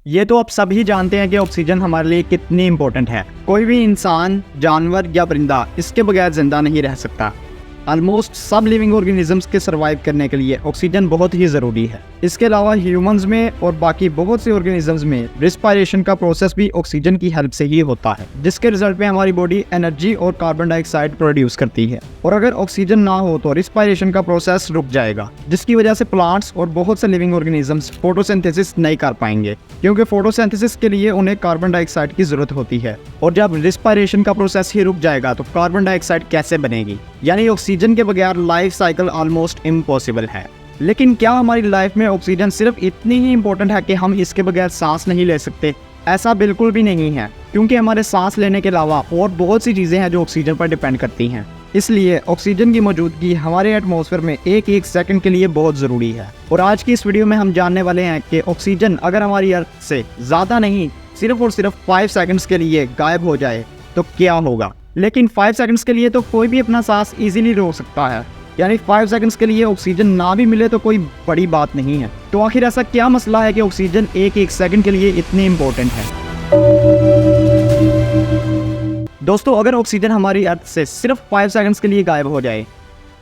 ये तो आप सभी जानते हैं कि ऑक्सीजन हमारे लिए कितनी इंपॉर्टेंट है। कोई भी इंसान, जानवर या परिंदा इसके बगैर जिंदा नहीं रह सकता। ऑलमोस्ट सब लिविंग ऑर्गेनिजम्स के सर्वाइव करने के लिए ऑक्सीजन बहुत ही ज़रूरी है। इसके अलावा ह्यूमंस में और बाकी बहुत से ऑर्गेनिजम्स में रिस्पायरेशन का प्रोसेस भी ऑक्सीजन की हेल्प से ही होता है, जिसके रिजल्ट में हमारी बॉडी एनर्जी और कार्बन डाइऑक्साइड प्रोड्यूस करती है। और अगर ऑक्सीजन ना हो तो रिस्पायरेशन का प्रोसेस रुक जाएगा, जिसकी वजह से प्लांट्स और बहुत से लिविंग ऑर्गेनिजम्स फोटोसिंथेसिस नहीं कर पाएंगे, क्योंकि फोटोसिंथेसिस के लिए उन्हें कार्बन डाइऑक्साइड की जरूरत होती है। और जब रिस्पायरेशन का प्रोसेस ही रुक जाएगा तो कार्बन डाइऑक्साइड कैसे बनेगी? यानी ऑक्सीजन के बगैर लाइफ साइकिल ऑलमोस्ट इम्पॉसिबल है। लेकिन क्या हमारी लाइफ में ऑक्सीजन सिर्फ इतनी ही इंपॉर्टेंट है कि हम इसके बगैर सांस नहीं ले सकते? ऐसा बिल्कुल भी नहीं है, क्योंकि हमारे सांस लेने के अलावा और बहुत सी चीज़ें हैं जो ऑक्सीजन पर डिपेंड करती हैं। इसलिए ऑक्सीजन की मौजूदगी हमारे एटमॉस्फेयर में एक एक सेकंड के लिए बहुत ज़रूरी है। और आज की इस वीडियो में हम जानने वाले हैं कि ऑक्सीजन अगर हमारी अर्थ से ज़्यादा नहीं, सिर्फ और सिर्फ 5 सेकंड्स के लिए गायब हो जाए तो क्या होगा। लेकिन 5 सेकंड्स के लिए तो कोई भी अपना सांस इजीली रोक सकता है, यानी 5 सेकंड्स के लिए ऑक्सीजन ना भी मिले तो कोई बड़ी बात नहीं है। तो आखिर ऐसा क्या मसला है कि ऑक्सीजन एक एक सेकंड के लिए इतनी इम्पोर्टेंट है? दोस्तों, अगर ऑक्सीजन हमारी अर्थ से सिर्फ 5 सेकंड्स के लिए गायब हो जाए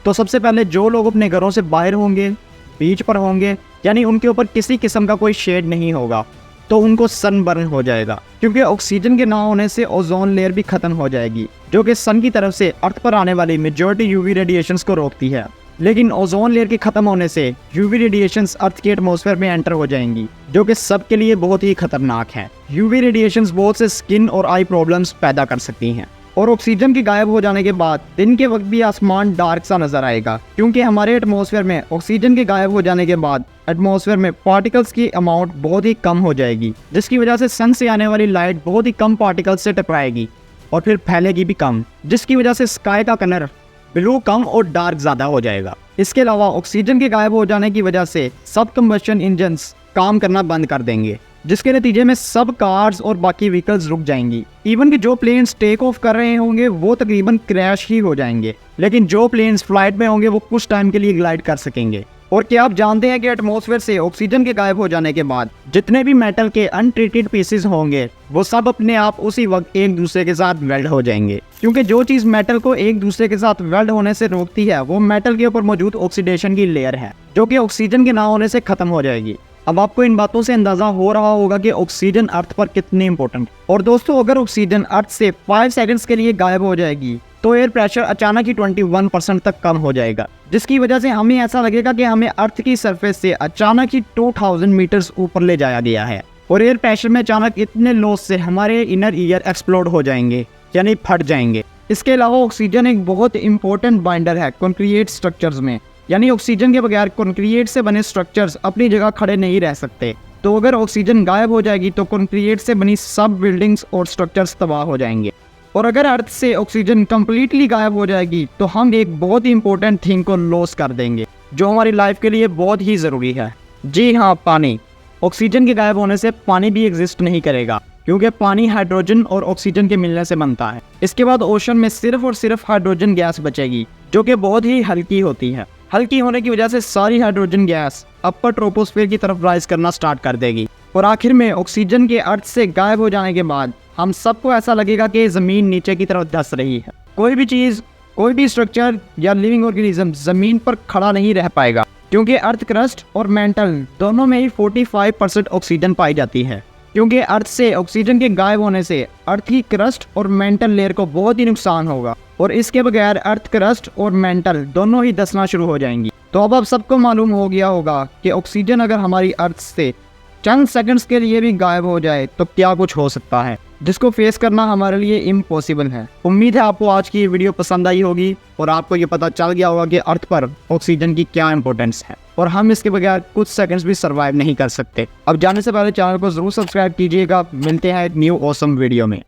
तो सबसे पहले जो लोग अपने घरों से बाहर होंगे, बीच पर होंगे, यानी उनके ऊपर किसी किस्म का कोई शेड नहीं होगा, तो उनको सनबर्न हो जाएगा, क्योंकि ऑक्सीजन के ना होने से ओजोन लेयर भी खत्म हो जाएगी, जो कि सन की तरफ से अर्थ पर आने वाली मेजॉरिटी यूवी रेडिएशंस को रोकती है। लेकिन ओजोन लेयर के खत्म होने से यूवी रेडिएशंस अर्थ के एटमॉस्फेयर में एंटर हो जाएंगी, जो कि सबके लिए बहुत ही खतरनाक है। यूवी रेडिएशंस बहुत से स्किन और आई प्रॉब्लम्स पैदा कर सकती हैं। और ऑक्सीजन के गायब हो जाने के बाद दिन के वक्त भी आसमान डार्क सा नजर आएगा, क्योंकि हमारे एटमॉस्फेयर में ऑक्सीजन के गायब हो जाने के बाद एटमॉस्फेयर में पार्टिकल्स की अमाउंट बहुत ही कम हो जाएगी, जिसकी वजह से सन से आने वाली लाइट बहुत ही कम पार्टिकल्स से टकराएगी और फिर फैलेगी भी कम, जिसकी वजह से स्काई का कलर ब्लू कम और डार्क ज़्यादा हो जाएगा। इसके अलावा ऑक्सीजन के गायब हो जाने की वजह से सब कंबशन इंजन्स काम करना बंद कर देंगे, जिसके नतीजे में सब कार्स और बाकी व्हीकल्स रुक जाएंगी। इवन कि जो प्लेन्स टेक ऑफ कर रहे होंगे वो तकरीबन क्रैश ही हो जाएंगे, लेकिन जो प्लेन्स फ्लाइट में होंगे वो कुछ टाइम के लिए ग्लाइड कर सकेंगे। और क्या आप जानते हैं कि एटमॉस्फेयर से ऑक्सीजन के गायब हो जाने के बाद जितने भी मेटल के अनट्रीटेड पीसेस होंगे वो सब अपने आप उसी वक्त एक दूसरे के साथ वेल्ड हो जाएंगे, क्योंकि जो चीज़ मेटल को एक दूसरे के साथ वेल्ड होने से रोकती है वो मेटल के ऊपर मौजूद ऑक्सीडेशन की लेयर है, जो कि ऑक्सीजन के ना होने से खत्म हो जाएगी। अब आपको इन बातों से अंदाजा हो रहा होगा कि ऑक्सीजन अर्थ पर कितनी इंपॉर्टेंट। और दोस्तों, अगर ऑक्सीजन अर्थ से 5 सेकंड्स के लिए गायब हो जाएगी तो एयर प्रेशर अचानक ही 21% तक कम हो जाएगा, जिसकी वजह से हमें ऐसा लगेगा कि हमें अर्थ की सरफेस से अचानक ही 2000 मीटर्स ऊपर ले जाया गया है। और एयर प्रेशर में अचानक इतने लॉस से हमारे इनर ईयर एक्सप्लोड हो जाएंगे, यानी फट जाएंगे। इसके अलावा ऑक्सीजन एक बहुत इंपॉर्टेंट बाइंडर है कंक्रीट स्ट्रक्चर्स में, यानी ऑक्सीजन के बगैर कंक्रीट से बने स्ट्रक्चर्स अपनी जगह खड़े नहीं रह सकते। तो अगर ऑक्सीजन गायब हो जाएगी तो कंक्रीट से बनी सब बिल्डिंग्स और स्ट्रक्चर्स तबाह हो जाएंगे। और अगर अर्थ से ऑक्सीजन कम्प्लीटली गायब हो जाएगी तो हम एक बहुत ही इंपॉर्टेंट थिंग को लॉस कर देंगे, जो हमारी लाइफ के लिए बहुत ही ज़रूरी है। जी हाँ, पानी। ऑक्सीजन के गायब होने से पानी भी एग्जिस्ट नहीं करेगा, क्योंकि पानी हाइड्रोजन और ऑक्सीजन के मिलने से बनता है। इसके बाद ओशन में सिर्फ और सिर्फ हाइड्रोजन गैस बचेगी, जो कि बहुत ही हल्की होती है। हल्की होने की वजह से सारी हाइड्रोजन गैस अपर ट्रोपोस्फीयर की तरफ राइज करना स्टार्ट कर देगी। और आखिर में ऑक्सीजन के अर्थ से गायब हो जाने के बाद हम सबको ऐसा लगेगा कि ज़मीन नीचे की तरफ धंस रही है। कोई भी चीज़, कोई भी स्ट्रक्चर या लिविंग ऑर्गेनिज्म ज़मीन पर खड़ा नहीं रह पाएगा, क्योंकि अर्थ क्रस्ट और मेंटल दोनों में ही 45% ऑक्सीजन पाई जाती है। क्योंकि अर्थ से ऑक्सीजन के गायब होने से अर्थ की क्रस्ट और मेंटल लेयर को बहुत ही नुकसान होगा, और इसके बगैर अर्थ क्रस्ट और मेंटल दोनों ही धंसना शुरू हो जाएंगी। तो अब सबको मालूम हो गया होगा कि ऑक्सीजन अगर हमारी अर्थ से चंद सेकंड्स के लिए भी गायब हो जाए तो क्या कुछ हो सकता है, जिसको फेस करना हमारे लिए इम्पॉसिबल है। उम्मीद है आपको आज की ये वीडियो पसंद आई होगी और आपको ये पता चल गया होगा कि अर्थ पर ऑक्सीजन की क्या इंपॉर्टेंस है और हम इसके बगैर कुछ सेकंड्स भी सर्वाइव नहीं कर सकते। अब जाने से पहले चैनल को जरूर सब्सक्राइब कीजिएगा। मिलते हैं एक न्यू ऑसम वीडियो में।